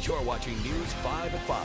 You're watching News 5 at 5.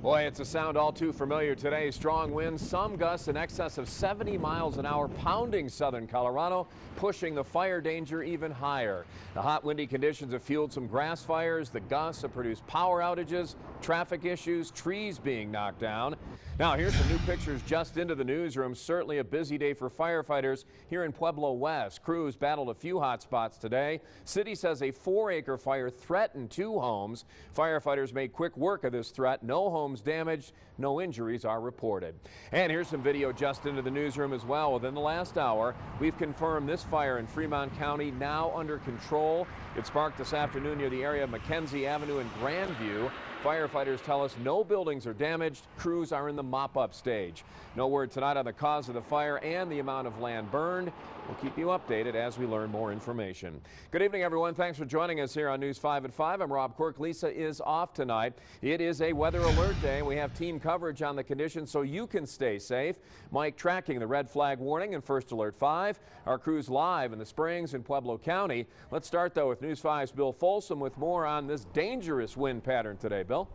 Boy, it's a sound all too familiar today. Strong winds, some gusts in excess of 70 miles an hour pounding southern Colorado, pushing the fire danger even higher. The hot, windy conditions have fueled some grass fires. The gusts have produced power outages, traffic issues, trees being knocked down. Now, here's some new pictures just into the newsroom. Certainly a busy day for firefighters here in Pueblo West. Crews battled a few hot spots today. City says a 4-acre fire threatened 2 homes. Firefighters made quick work of this threat. No homes damaged, no injuries are reported. And here's some video just into the newsroom as well. Within the last hour, we've confirmed this fire in Fremont County now under control. It sparked this afternoon near the area of Mackenzie Avenue and Grandview. Firefighters tell us no buildings are damaged. Crews are in the mop-up stage. No word tonight on the cause of the fire and the amount of land burned. We'll keep you updated as we learn more information. Good evening, everyone. Thanks for joining us here on News 5 at 5. I'm Rob Quirk. Lisa is off tonight. It is a weather alert day. We have team coverage on the conditions so you can stay safe. Mike tracking the red flag warning in First Alert 5. Our crews live in the Springs in Pueblo County. Let's start, though, with News 5's Bill Folsom with more on this dangerous wind pattern today. Bill?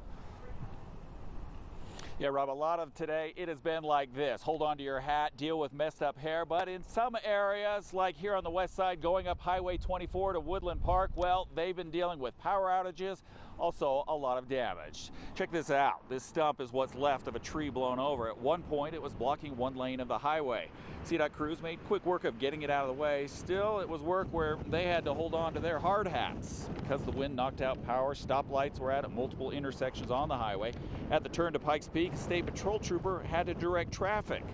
Yeah, Rob, a lot of today, it has been like this. Hold on to your hat, deal with messed up hair. But in some areas, like here on the west side, going up Highway 24 to Woodland Park, well, they've been dealing with power outages, also a lot of damage. Check this out. This stump is what's left of a tree blown over. At one point, it was blocking one lane of the highway. CDOT crews made quick work of getting it out of the way. Still, it was work where they had to hold on to their hard hats. Because the wind knocked out power, stoplights were at multiple intersections on the highway. At the turn to Pikes Peak, a state patrol trooper had to direct traffic.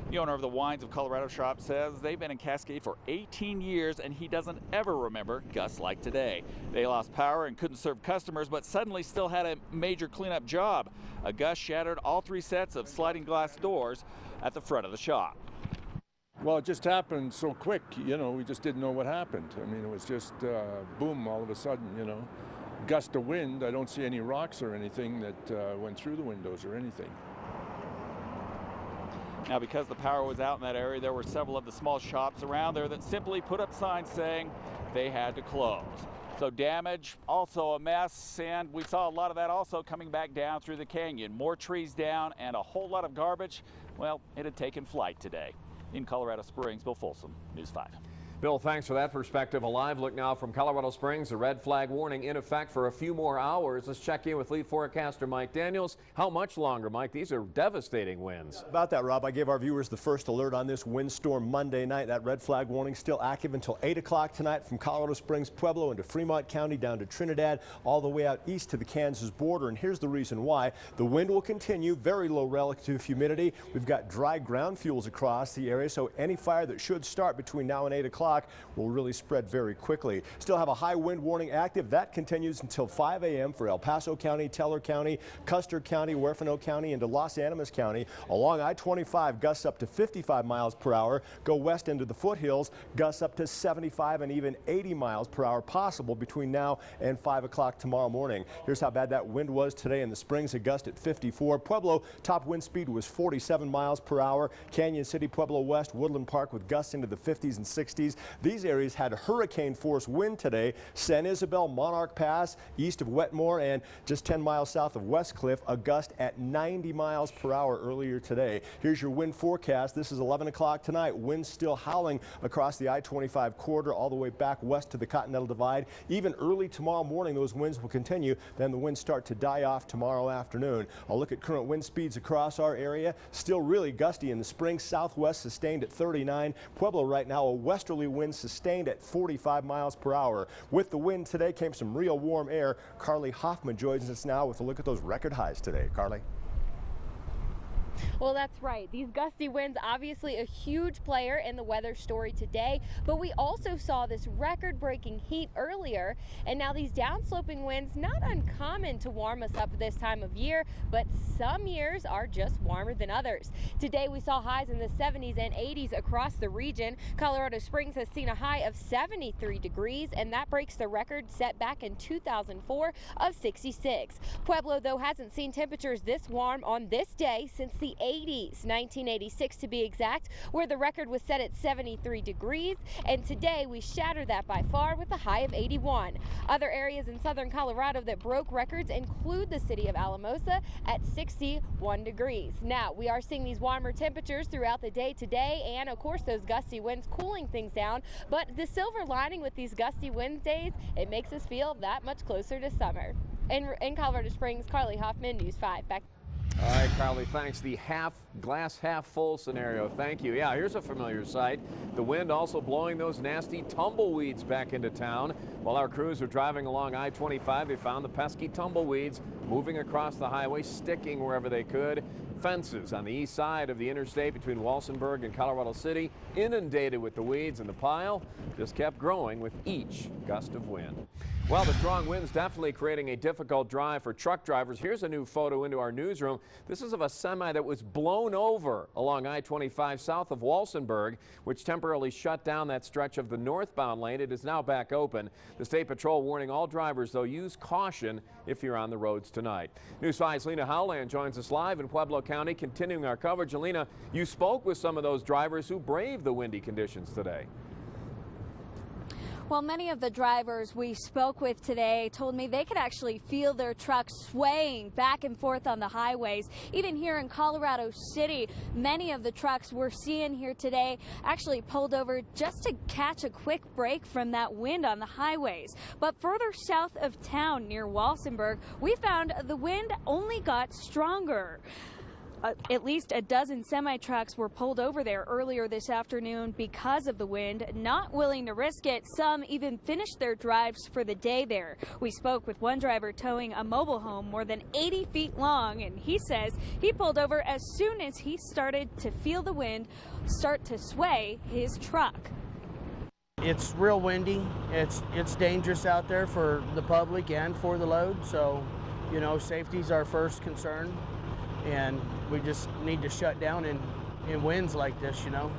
The owner of the Wines of Colorado shop says they've been in Cascade for 18 years and he doesn't ever remember gusts like today. They lost power and couldn't serve customers, but suddenly still had a major cleanup job. A gust shattered all 3 sets of sliding glass doors at the front of the shop. Well, it just happened so quick, you know, we just didn't know what happened. I mean, it was just boom, all of a sudden, you know. Gust of wind, I don't see any rocks or anything that went through the windows or anything. Now, because the power was out in that area, there were several of the small shops around there that simply put up signs saying they had to close. So damage, also a mess, and we saw a lot of that also coming back down through the canyon. More trees down and a whole lot of garbage. Well, it had taken flight today. In Colorado Springs, Bill Folsom, News 5. Bill, thanks for that perspective. A live look now from Colorado Springs. A red flag warning in effect for a few more hours. Let's check in with lead forecaster Mike Daniels. How much longer, Mike? These are devastating winds. About that, Rob. I gave our viewers the first alert on this windstorm Monday night. That red flag warning still active until 8 o'clock tonight from Colorado Springs, Pueblo into Fremont County down to Trinidad, all the way out east to the Kansas border. And here's the reason why. The wind will continue. Very low relative humidity. We've got dry ground fuels across the area, so any fire that should start between now and 8 o'clock will really spread very quickly. Still have a high wind warning active. That continues until 5 a.m. for El Paso County, Teller County, Custer County, Huerfano County, into Los Animas County. Along I-25, gusts up to 55 miles per hour. Go west into the foothills, gusts up to 75 and even 80 miles per hour possible between now and 5 o'clock tomorrow morning. Here's how bad that wind was today in the Springs. A gust at 54. Pueblo, top wind speed was 47 miles per hour. Canyon City, Pueblo West, Woodland Park with gusts into the 50s and 60s. These areas had hurricane force wind today. San Isabel, Monarch Pass, east of Wetmore, and just 10 miles south of Westcliff, a gust at 90 miles per hour earlier today. Here's your wind forecast. This is 11 o'clock tonight. Winds still howling across the I-25 corridor all the way back west to the Continental Divide. Even early tomorrow morning, those winds will continue. Then the winds start to die off tomorrow afternoon. I'll look at current wind speeds across our area. Still really gusty in the Springs. Southwest sustained at 39. Pueblo right now, a westerly wind sustained at 45 miles per hour. With the wind today came some real warm air. Carly Hoffman joins us now with a look at those record highs today. Carly. Well, that's right. These gusty winds, obviously a huge player in the weather story today, but we also saw this record-breaking heat earlier, and now these downsloping winds, not uncommon to warm us up this time of year, but some years are just warmer than others. Today we saw highs in the 70s and 80s across the region. Colorado Springs has seen a high of 73 degrees, and that breaks the record set back in 2004 of 66. Pueblo, though, hasn't seen temperatures this warm on this day since the the 80s, 1986 to be exact, where the record was set at 73 degrees, and today we shattered that by far with a high of 81. Other areas in southern Colorado that broke records include the city of Alamosa at 61 degrees. Now, we are seeing these warmer temperatures throughout the day today, and of course those gusty winds cooling things down, but the silver lining with these gusty wind days, it makes us feel that much closer to summer. In Colorado Springs, Carly Hoffman, News 5. Back. All right, Carly, thanks. The glass half full scenario. Thank you. Yeah, here's a familiar sight. The wind also blowing those nasty tumbleweeds back into town. While our crews were driving along I-25, they found the pesky tumbleweeds moving across the highway, sticking wherever they could. Fences on the east side of the interstate between Walsenburg and Colorado City inundated with the weeds, and the pile just kept growing with each gust of wind. Well, the strong winds definitely creating a difficult drive for truck drivers. Here's a new photo into our newsroom. This is of a semi that was blown over along I-25 south of Walsenburg, which temporarily shut down that stretch of the northbound lane. It is now back open. The State Patrol warning all drivers, though, use caution if you're on the roads tonight. News 5's Lena Howland joins us live in Pueblo County, continuing our coverage. And Lena, you spoke with some of those drivers who braved the windy conditions today. Well, many of the drivers we spoke with today told me they could actually feel their trucks swaying back and forth on the highways. Even here in Colorado City, many of the trucks we're seeing here today actually pulled over just to catch a quick break from that wind on the highways. But further south of town near Walsenburg, we found the wind only got stronger. At least a dozen semi-trucks were pulled over there earlier this afternoon because of the wind. Not willing to risk it, some even finished their drives for the day there. We spoke with one driver towing a mobile home more than 80 feet long, and he says he pulled over as soon as he started to feel the wind start to sway his truck. It's real windy. It's dangerous out there for the public and for the load, so, you know, safety's our first concern. And we just need to shut down in winds like this, you know.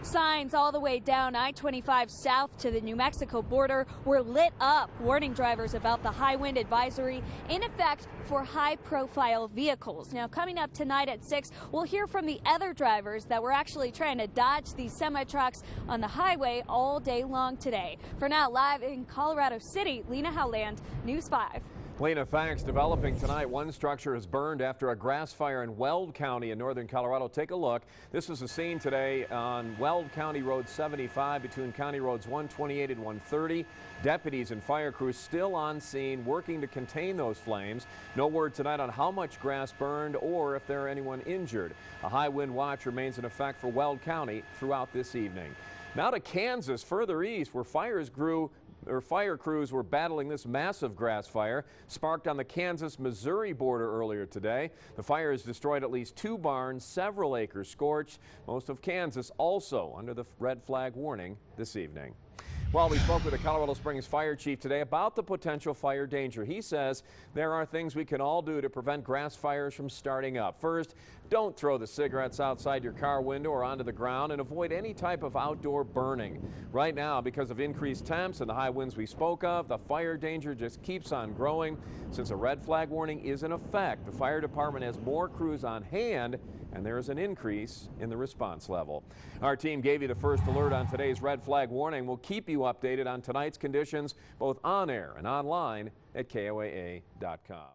Signs all the way down I-25 south to the New Mexico border were lit up, warning drivers about the high wind advisory in effect for high-profile vehicles. Now, coming up tonight at 6, we'll hear from the other drivers that were actually trying to dodge these semi-trucks on the highway all day long today. For now, live in Colorado City, Lena Howland, News 5. Lena, thanks. Developing tonight, one structure is burned after a grass fire in Weld County in northern Colorado. Take a look. This was a scene today on Weld County Road 75 between County Roads 128 and 130. Deputies and fire crews still on scene working to contain those flames. No word tonight on how much grass burned or if there are anyone injured. A high wind watch remains in effect for Weld County throughout this evening. Now to Kansas, further east, where fire crews were battling this massive grass fire sparked on the Kansas-Missouri border earlier today. The fire has destroyed at least 2 barns, several acres scorched. Most of Kansas also under the red flag warning this evening. Well, we spoke with the Colorado Springs fire chief today about the potential fire danger. He says there are things we can all do to prevent grass fires from starting up. First, don't throw the cigarettes outside your car window or onto the ground, and avoid any type of outdoor burning. Right now, because of increased temps and the high winds we spoke of, the fire danger just keeps on growing. Since a red flag warning is in effect, the fire department has more crews on hand, and there is an increase in the response level. Our team gave you the first alert on today's red flag warning. We'll keep you updated on tonight's conditions both on air and online at KOAA.com.